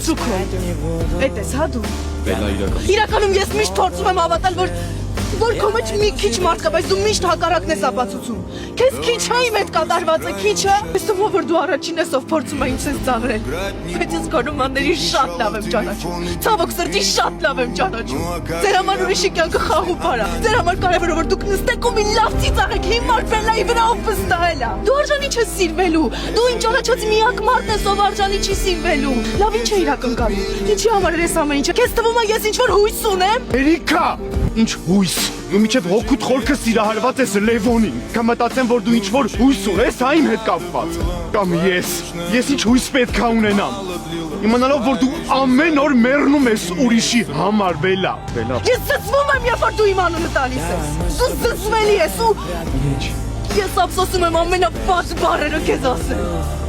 Ցուքո։ Էդ էս հա դու։ Բելա իրական։ Իրականում ես միշտ փորձում եմ հավատալ, որ քո մեջ մի քիչ մարդ կա, բայց դու միշտ հակառակն ես ապացուցում։ Քեզ քիչ է իմ հետ կատարվածը, քիչ է։ Ես թվում որ դու առաջին ես ով փորձում է ինձ ծաղրել։ Բայց ես քո նմանների շատ լավ եմ ճանաչում։ Ցավոք սրտի շատ լավ եմ ճանաչում։ Ձեր համար ուրիշի կյանքը խաղ ու բարա։ Ձեր համար կարևոր է որ դուք նստեք ու մի լավ ծիծաղեք, հիմար բելայի վրա ով վստահել է։ Դու արժանի չես սիրվելու։ Դու ինձ ճանաչած միակ մարդն ես, ով արժանի չի սիրվելու։ Լավ ինչ է իրակնկալում։ Ինչի համար ես ամեն ինչը։ Քեզ թվում է ես ինչ որ հույս ունեմ։ Էրիկա, ինչ հույս։ Դու միջև հոգուտ խորքը սիրահարված ես Լևոնին։ Կամ մտածեմ, որ դու ինչ որ հույս ունես այն հետ կապված։ Կամ ես ինչ հույս պետք է ունենամ։ Իմանալով, որ դու ամեն օր մեռնում ես ուրիշի համար, Բելա։ Ես զզվում եմ, երբ որ դու իմ անունը տալիս ես։ Դու զզվելի ես ու ես ափսոսում եմ ամենապատ բառերը քեզ ասել։